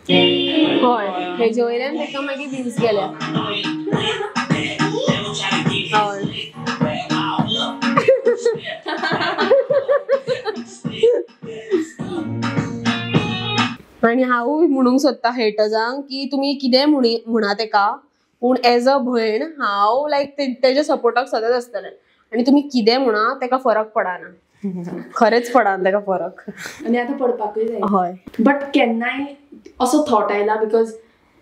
[SPEAKER 1] हय हेजे वयल्यान ताका मागीर व्ह्यूज गेल्या. आनी हांवूय म्हणूंक सोदता हेटर्सांक की तुमी कितें म्हणा तेका पूण एज अ भयण हांव लायक तेज्या सपोर्टाक सदांच आसतलें आनी तुमी कितें म्हणा तेका फरक पडना खरेंच पडना तेका फरक.
[SPEAKER 3] आनी आतां पडपाकूय जाय.
[SPEAKER 1] हय
[SPEAKER 3] बट केन्नाय असो थॉट आयला बिकॉज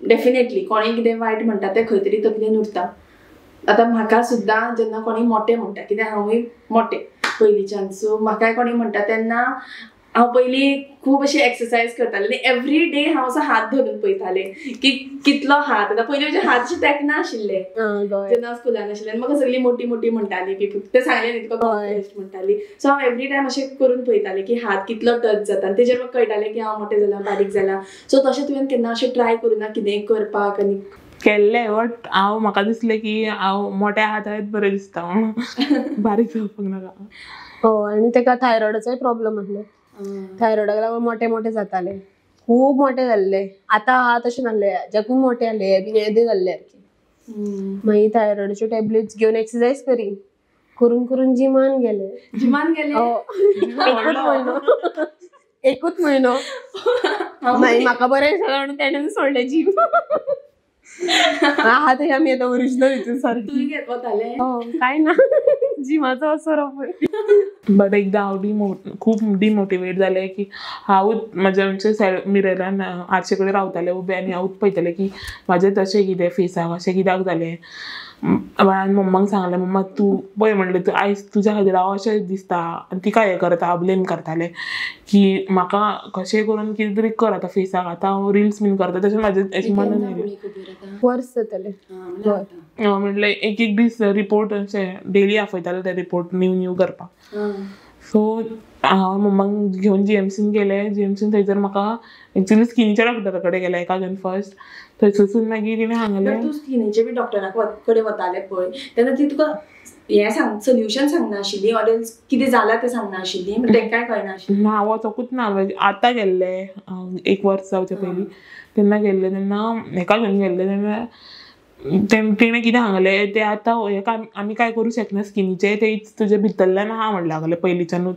[SPEAKER 3] डेफिनेटली कोणें कितें वायट म्हणटा तें खंय तरी तकलेन उरता. आतां म्हाका सुद्दां जेन्ना कोणें मोटें म्हणटा कित्याक हांवूय मोटें पयलींच्यान सो म्हाकाय कोणें म्हणटा तेन्ना हांव पयलीं खूब अशी एक्सरसायज करतालें आनी एवरी डे हांव असो हात धरून पळयतालें की कितलो हात आतां पयलीं म्हजे हात अशे तेंकना आशिल्ले जेन्ना हांव स्कुलान आशिल्लें आनी म्हाका सगळीं मोटी मोटी म्हणटाली की ते सांगलें न्ही तुका कॉन्फिडन्स म्हणटाली. सो हांव एवरी टायम अशें करून पळयतालें की हात कितलो टच जाता आनी तेजेर म्हाका कळटालें की हांव मोटें जालां बारीक जालां. सो तशें तुवें केन्ना अशें ट्राय करुना कितेंय करपाक आनी
[SPEAKER 2] केल्लें बट हांव म्हाका दिसलें की हांव मोट्या हातांत बरें दिसता म्हणून बारीक जावपाक नाका.
[SPEAKER 1] हय आनी ताका थायरॉयडाचोय प्रॉब्लेम आसलो. थायरॉयडाक लागून मोटे जाताले खूब मोटे जाल्ले. आतां हात अशें नासले ज्याकून मोटे जाले हे बीन येदे जाल्ले मागीर थायरॉयडाच्यो टॅबलेट्स घेवन एक्सरसायज करून करून जिमान गेले. एकूच म्हयनो मागीर म्हाका बरें दिसना म्हणून तेणेन सोडलें जीम. हा ते आम्ही आता ओरिजिनल हितून सारखी
[SPEAKER 3] तुम्ही घेत वताले
[SPEAKER 1] काय ना जिमाचो असो
[SPEAKER 2] बट एकदा हांव खूप डिमोटिवेट जालें की हांवूच म्हणजे मिररान आरशे कडेन रावतालें उबें आनी हांवूच पळयतालें की म्हाजें तशें कितें फेसाक अशें कित्याक जालें. हांवें मम्माक सांगलें, मम्मा तूं पळय म्हणलें तूं आयज तुज्या खातीर हांव अशें दिसता आनी तिका हें करता, हांव ब्लेम करतालें की म्हाका कशें करून कितें तरी कर आतां फेसाक, आतां हांव रिल्स बीन करता तशें म्हाजें अशें मनान येलें.
[SPEAKER 1] वर्स जातले.
[SPEAKER 2] म्हणलें एक दीस रिपोर्ट अशें डेली आपयतालें ते रिपोर्ट न्यू करपाक. सो हांव मम्माक घेवन जीएमसीन गेलें. जीएमसीन थंयसर म्हाका एक्चुली स्किनीच्या डॉक्टरा कडेन गेलें एका घेवन फर्स्ट. थंयसून मागीर तिणें सांगलें
[SPEAKER 3] तूं स्किनीचे बी डॉक्टरा कडेन वताले पळय तेन्ना ती तुका हें सोल्युशन सांगना आशिल्ली ऑर कितें जालां तें सांगना आशिल्ली, तें काय कळना आशिल्लें.
[SPEAKER 2] हांव वचोंकूच ना. आतां गेल्लें 1 वर्स जावचे पयलीं तेन्ना गेल्लें, तेन्ना हेका घेवन गेल्लें तेन्ना तेणें कितें सांगलें तें आतां आमी काय करूं शकना स्किनीचें, तें तुजे भितरल्यान आहा म्हणलें लागलें पयलींच्यानूच.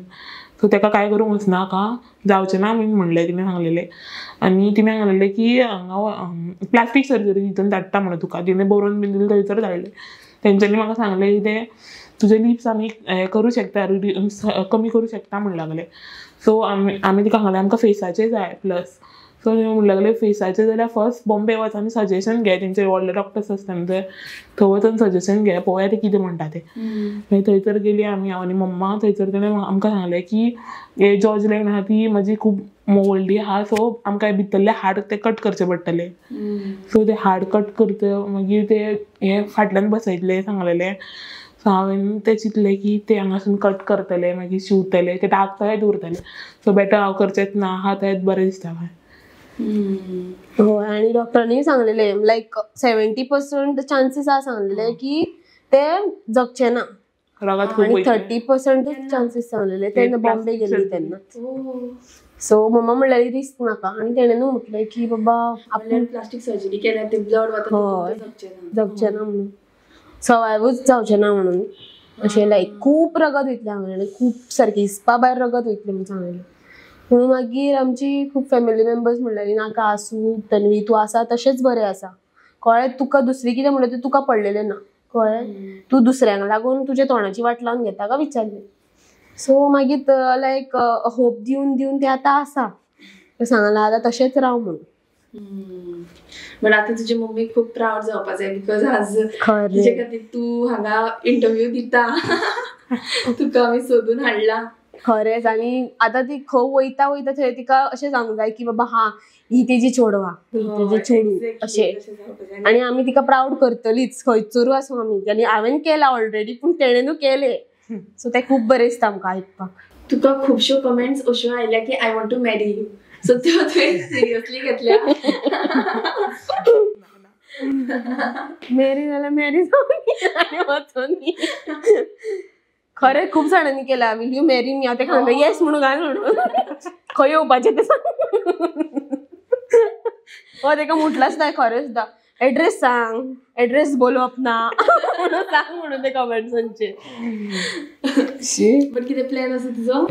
[SPEAKER 2] सो तेका काय करूंक वचनाका, जावचें ना बीन म्हणलें तिणें सांगलेलें. आनी तिणें सांगलेलें की हांगा प्लास्टीक सर्जरी हितून धाडटा म्हणून तुका. तिणें बरोवन बीन दिलें थंयसर धाडलें. तेंच्यांनी म्हाका सांगलें की तें तुजे लिप्स आमी हें करूं शकता, कमी करूं शकता म्हणून लागलें. सो आमी तिका सांगलें आमकां फेसाचें जाय प्लस. सो म्हणूंक लागलें फेसाचें जाल्यार फर्स्ट बॉम्बे वच आनी सजेशन घे, तेंचे व्हडले डॉक्टर्स आसता न्हू थंय वचून सजेशन घे, पळोवया ते कितें म्हणटा तें. मागीर थंयसर गेली आमी, हांव आनी मम्मा. थंयसर तेणें आमकां सांगलें की हे जॉर्ज लायन आहा ती म्हजी खूब व्हडली आहा, सो आमकां भितरले हाड ते कट करचे पडटले. सो ते हाड कट करता मागीर ते हे फाटल्यान बसयतले सांगलेलें. सो हांवें तें चिंतलें की ते हांगासून कट करतले मागीर शिंवतले, ते डाग तळेच उरतले. सो बेटर हांव करचेंच ना, आहा तेंच बरें दिसता म्हाका.
[SPEAKER 1] होय आणि डॉक्टरांनी सांगलेले लायक 70% चान्सीस आहा सांगलेले की ते जगचे ना.
[SPEAKER 2] रगत खूब
[SPEAKER 1] आणि 30% चान्सीस सांगलेले तेन्ना बॉम्बे गेल्ली तेन्ना. सो मम्मा म्हणल्यारी रिस्क नाका आनी तेणें न्हू म्हटलें की बाबा
[SPEAKER 3] आपण प्लास्टीक सर्जरी केल्यार ते ब्लड वता
[SPEAKER 1] जगचें ना म्हणून, सर्वायवूच जावचें ना म्हणून. अशें लायक खूब रगत वयतलें हांवें, खूब सारकी हिसपा भायर रगत वयतलें म्हणून सांगलेलें. म्हणून मागीर आमची खूब फॅमिली मेंबर्स म्हणलेली नाका आसूं तन्वी, तूं आसा तशेंच बरें आसा, कळ्ळें तुका दुसरी कितें म्हणलें तें तुका पडलेलें ना, कळ्ळें तूं दुसऱ्यांक लागून तुजे तोंडाची वाट लावन घेता काय विचारलें. सो मागीर लायक होप दिवन तें आतां आसा, सांगलां आतां तशेंच राव म्हणून.
[SPEAKER 3] बट आतां तुजी मम्मी खूब प्राउड जावपा जाय बिकॉज आज तुजे खातीर तूं हांगा इंटरव्यू दिता, तुका आमी सोदून हाडला.
[SPEAKER 1] खरेंच. आनी आतां ती खंय वयता थंय तिका अशें सांगूंक जाय की बाबा हा ही तेजी चोडवा, तेजे चेडूं अशें. आनी आमी तिका प्राउड करतलीच खंयसरूय आसूं आमी. आनी हांवें केलां ऑलरेडी पूण तेणेनूय केलें. सो तें खूब बरें दिसता आमकां आयकपाक.
[SPEAKER 3] तुका खुबश्यो कमेंट्स अश्यो आयल्या की I want to marry you, so त्यो तुवें सिरियसली घेतल्या?
[SPEAKER 1] मेरी जाल्यार मेरी जावनी वचोनी. खरें खूब जाणांनी केला विल यू मॅरी मी, हांव तेका सांगलें येस म्हणून घाल म्हणून, खंय येवपाचें तें सांग. हो तेका म्हटलां सुद्दां खरें सुद्दां एड्रेस सांग, एड्रेस बोलो अपना म्हणून सांग म्हणून ते कमेंट्सांचेर.
[SPEAKER 3] बट कितें प्लॅन आसा तुजो?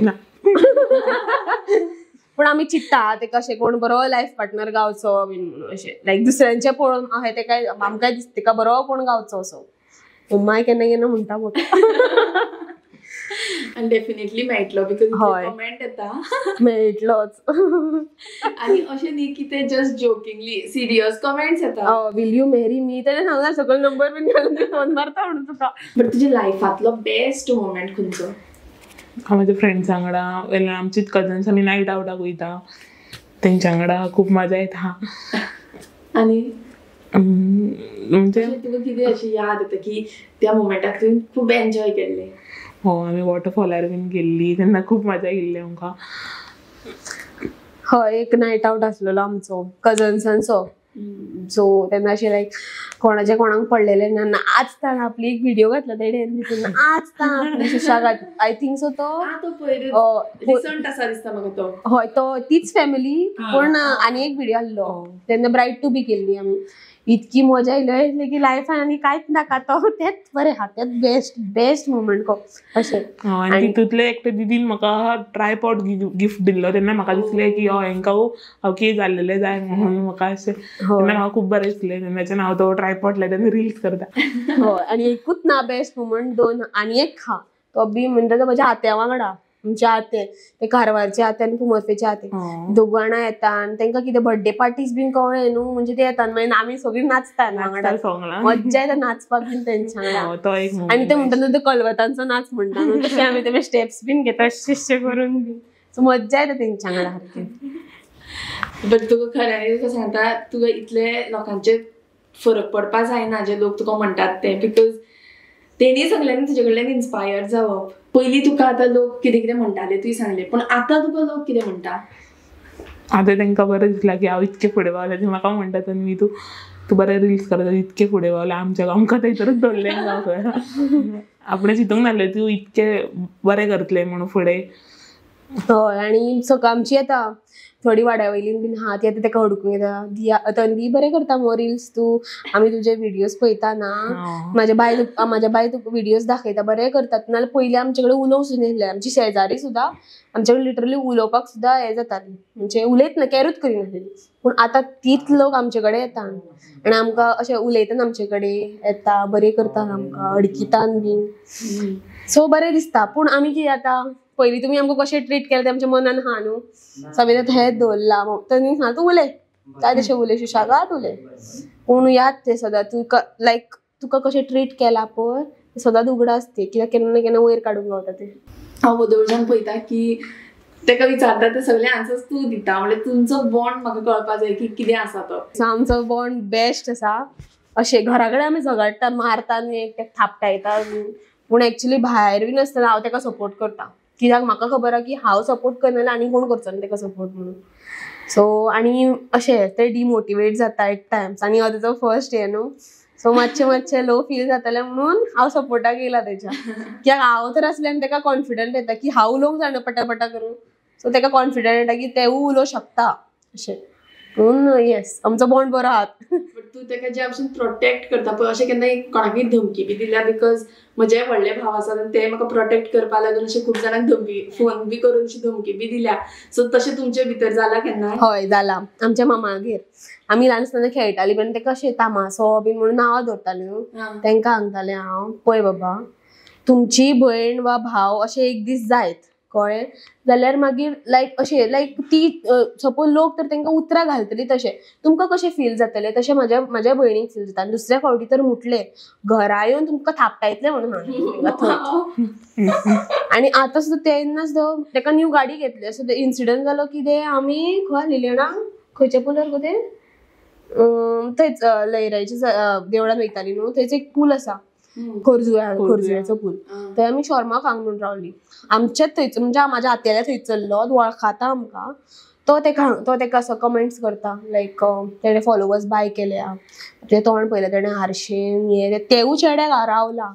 [SPEAKER 1] पूण आमी चिंत्ता तेका अशें कोण बरो लायफ पार्टनर गावचो बीन म्हणून अशें लायक दुसऱ्यांचें पळोवन अशें तेका आमकां दिसता तेका बरो कोण गावचो असो. मम्माय केन्ना म्हणटा मोठो.
[SPEAKER 3] आनी डेफिनेटली मेळटलो बिकॉज कमेंट येता
[SPEAKER 1] मेळटलोच.
[SPEAKER 3] आनी अशें न्ही की ते जस्ट जोकिंगली सिरियस कमेंट्स येता.
[SPEAKER 1] विल यू मॅरी मी तेणें सांगला सकयल नंबर बीन घालून फोन मारता म्हणून तुका.
[SPEAKER 3] बट तुज्या लायफांतलो बेस्ट मोमेंट खंयचो?
[SPEAKER 2] हांव म्हज्या फ्रेंड्सां वांगडा आमचीच कजन्स आमी नायट आवटाक वयता, तेंच्या वांगडा खूब मजा येता.
[SPEAKER 3] आनी
[SPEAKER 2] म्हणजे
[SPEAKER 3] तुका कितें अशी याद येता की त्या मोमेंटाक तुवें खूब एन्जॉय केल्लें?
[SPEAKER 2] हो आमी वॉटरफॉलार बीन गेल्ली तेन्ना खूब मजा येयल्ली आमकां.
[SPEAKER 1] हय एक नायट आवट आसलेलो आमचो कजन्सांचो. सो तेन्ना अशें लायक कोणाक पडलेलें ना, नाचता आपली एक व्हिडिओ घातला तेणें तितून नाचता आपली सुशागात. आय थिंक सो तो
[SPEAKER 3] रिसंट आसा दिसता म्हाका तो.
[SPEAKER 1] हय तो तीच फॅमिली पूण आनी एक व्हिडिओ आसलो तेन्ना ब्रायड टू बी केल्ली आमी इतकी मजा येयली की लायफान आनी कांयच नाका तो तेच बरें आहा तेच बेस्ट मुमेंट को अशें.
[SPEAKER 2] आणि तितूंतले एकटे दिदीन म्हाका ट्रायपॉड गिफ्ट दिल्लो तेन्ना म्हाका दिसलें की हेंकां की जाल्लेलें जाय म्हणून म्हाका अशें तेन्ना म्हाका खूब बरें दिसलें. तेन्नाच्यान हांव तो ट्रायपॉड लायता आनी रील्स करता.
[SPEAKER 1] हय आनी एकूच ना बेस्ट मुमेंट दोन आनी एक हा तो बी म्हणटा तो म्हाज्या आत्या वांगडा. आमचे आते ते कारवारचे आते आनी कुमरपेचे आते दोग जाणां येता आनी तांकां कितें बर्थडे पार्टीज बीन कळ्ळे न्हू म्हणजे ते येतात मागीर आमी सगळीं नाचतात वांगडा. मज्जा येता नाचपाक बीन तेंच्या वांगडा. आनी ते म्हणटा तो कलवतांचो नाच म्हणटा न्हू तशें आमी ते स्टेप्स बीन घेता अशें करून बीन सो मज्जा येता तेंच्या वांगडा सारकी.
[SPEAKER 3] बट तुका खऱ्यांनी तुका सांगता तुका इतले लोकांचे फरक पडपा जायना जे लोक तुका म्हणटात ते बिकॉज तेणी सगळ्यांनी तुजे कडल्यान इन्स्पायर जावप. पयलीं तुका आतां लोक कितें कितें म्हणटाले तुवें सांगलें पण आतां तुका लोक कितें म्हणटा.
[SPEAKER 2] आतां तांकां बरें दिसलां की हांव इतके फुडें पावलें ती म्हाका म्हणटात आनी तूं बरें रील्स करता इतके फुडें पावलें आमकां थंयसरूच दवरलें आपणें चिंतूंक नासलें तूं इतके बरें करतलें म्हणून फुडें.
[SPEAKER 1] हय आनी आमची येता थोडी वाड्या वयलीं बीन आहा ती आतां ताका हडकूंक येता तन्वी बरें करता मो रिल्स तूं आमी तुजे विडियोज पळयता ना म्हाज्या बाय तुका विडियोज दाखयता बरें करतात नाल्यार पयलीं आमचे कडेन उलोवंक सुद्दां नासलें. आमची शेजारी सुद्दां आमचे कडेन लिटरली उलोवपाक सुद्दां हें जातालीं म्हणजे उलयत ना कॅरूच करिनासलीं. पूण आतां तीच लोक आमचे कडेन येता आनी आमकां अशें उलयतात आमचे कडेन येता बरें करतात आमकां अडकितात बीन सो बरें दिसता. पूण आमी कितें आतां पयलीं तुमी आमकां कशें ट्रीट केलें तें आमच्या मनान आहा न्हू सगळें आतां हेंच दवरलां तन्वी सांग तूं उलय काय तशें उलय सुशागाद उलय पूण याद तें सदां तुका कशें ट्रीट केलां पळय सदांच उगडास आसता कित्याक केन्ना ना केन्ना वयर काडूंक गावता तें.
[SPEAKER 3] हांव वदवळच्यान पळयता की ताका विचारता ते सगळे आन्सर्स तूं दिता म्हणजे तुमचो बॉन्ड म्हाका कळपा जाय की कितें आसा तो.
[SPEAKER 1] आमचो बॉन्ड बेस्ट आसा अशें घरा कडेन आमी झगडटा मारता न्हू एक तेका थापटायता पूण एक्चुली भायर बीन आसतना हांव ताका सपोर्ट करता कित्याक म्हाका खबर आहा की हांव सपोर्ट करना जाल्यार आनी कोण करचो ना ताका सपोर्ट म्हणून. सो आनी अशें ते डिमोटिवेट जाता एक टायम्स आनी हो तेजो फर्स्ट हें न्हू सो मातशें लो फील जातालें म्हणून हांव सपोर्टाक येयला तेच्या कित्याक हांव तर आसलें आनी ताका कॉन्फिडंट येता की हांव उलोवंक जाणा पटा करून सो ताका कॉन्फिडंट येता की तेवूय उलोवंक शकता अशें म्हणून येस आमचो बॉन्ड बरो आहा.
[SPEAKER 3] बट तूं ताका जे भशेन प्रोटेक्ट करता पळय अशें केन्ना कोणाकय धमकी बी दिल्या बिकॉज म्हजे व्हडले भाव आसात ते म्हाका प्रोटेक्ट करपा लागून अशें खूब जाणांक धमकी फोन बी करून अशी धमकी बी दिल्या सो तशें तुमचे भितर जाला केन्ना.
[SPEAKER 1] हय जाला आमच्या मामागेर आमी ल्हान आसतना खेळटालीं पण ताका अशें तामासो बीन म्हणून नांवां दवरतालीं न्हू तांकां सांगतालें हांव पळय बाबा तुमची भयण वा भाव अशें एक दीस जायत कळ्ळें जाल्यार मागीर लायक ती सपोज लोक तर तांकां उतरां घालतलीं तशें तुमकां कशें फील जातलें तशें म्हाज्या भयणीक फील जाता. दुसऱ्या फावटी तर म्हटलें घरा येवन तुमकां थापटायतलें म्हणून आनी आतां सुद्दां तेन्ना सुद्दां ताका न्यू गाडी घेतली असो इन्सिडंट जालो कितें आमी खंय लिलेणा खंयच्या पुलार गो तें थंयच लयराईच्या देवळान वयतालीं न्हू थंयच एक पूल आसा खोर्जुव्याचो पूल थंय आमी शॉर्मा खावंक म्हणून रावलीं आमच्याच थंयच म्हणजे म्हाज्या आत्याल्या थंय चल्लो वळखाता आमकां तो ताका असो कमेंट्स करता लायक तेणे फॉलोवर्स बाय केल्या तें तोंड पळयलें तेणें हारशें हें तेवूय चेड्याक रावला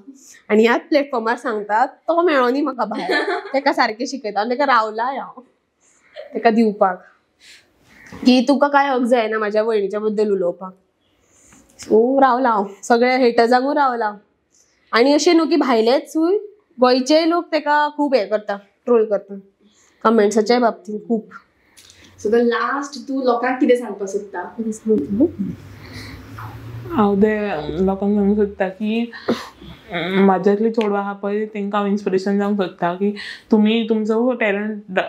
[SPEAKER 1] आनी ह्याच प्लॅटफॉर्मार सांगता तो मेळ्ळो न्ही म्हाका भायर ताका सारकें शिकयता आनी ताका रावलाय हांव ताका दिवपाक की तुका काय हक जायना म्हाज्या भयणीच्या बद्दल उलोवपाक सो रावला हांव सगळ्या हेटर्सांकूय रावला. आनी अशें न्हू की भायलेचूय गोंयचेय लोक ताका खूब हें करता ट्रोल करता कमेंट्साच्या बाबतींत खूब.
[SPEAKER 3] सो द लास्ट तूं लोकांक कितें सांगपाक सोदता.
[SPEAKER 2] हांव ते लोकांक सांगूंक सोदता की म्हाज्यातली चेडवां आहा पळय तांकां हांव इन्स्पिरेशन जावंक सोदता की तुमी तुमचो टॅलंट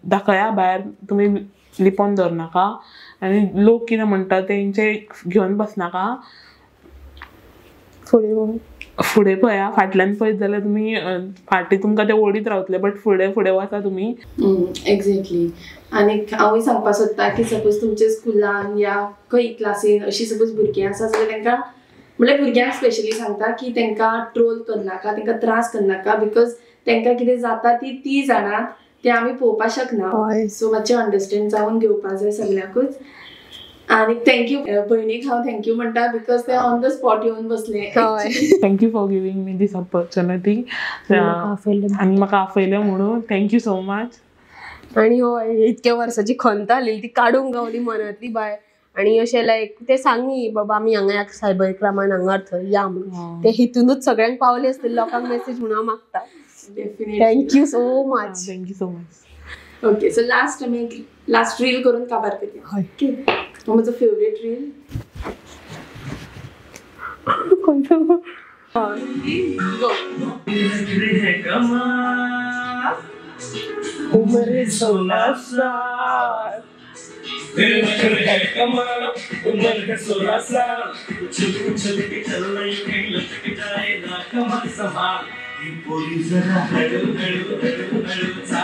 [SPEAKER 2] दाखया भायर तुमी लिपोवन दवरनाका आनी लोक कितें म्हणटा तेंचे घेवन बसनाका फुडें पळया फाटल्यान पळयत जाल्यार तुमी फाटीं तुमकां ते ओडीत रावतले बट फुडें वचा तुमी.
[SPEAKER 3] एक्झॅक्टली. आनी हांवूय सांगपाक सोदता की सपोज तुमच्या स्कुलान या खंय क्लासीन अशी सपोज भुरगीं आसा जाल्यार तांकां म्हणल्यार भुरग्यांक स्पेशली सांगता की तांकां ट्रोल करनाका तांकां त्रास करनाका बिकॉज तांकां कितें जाता ती जाणात ते आमी पळोवपाक शकना सो मातशें अंडरस्टँड जावन घेवपाक जाय सगळ्याकूच. आणि थँक्यू भयणीक हांव थँक्यू म्हणटा बिकॉज ते ऑन द स्पॉट येवन बसले.
[SPEAKER 2] Thank you for giving me this opportunity आनी म्हाका आपयलें म्हणून थँक्यू सो मच.
[SPEAKER 1] आणि हय इतक्या वर्साची खंत आसलेली ती काडूंक गावली मनांतली भायर आणि अशें लायक ते सांगी बाबा आमी हांगा सायबर क्रायमान हांगा थंय या म्हणून ते हितूनच सगळ्यांक पावले असतील लोकांक मेसेज म्हणून मागता. Thank you so much.
[SPEAKER 2] Thank you so much.
[SPEAKER 3] Okay so last आमी एक लास्ट रील करून काबार करूया. ओके म्हजो फेवरेट रील
[SPEAKER 2] उमर 16 साल
[SPEAKER 4] उम्र है 16 साल उछल के चलना ही कहीं लटक जाएगा कमर संभाल ये पूरी जरा हड़ू हड़ू हड़ू हड़ू सा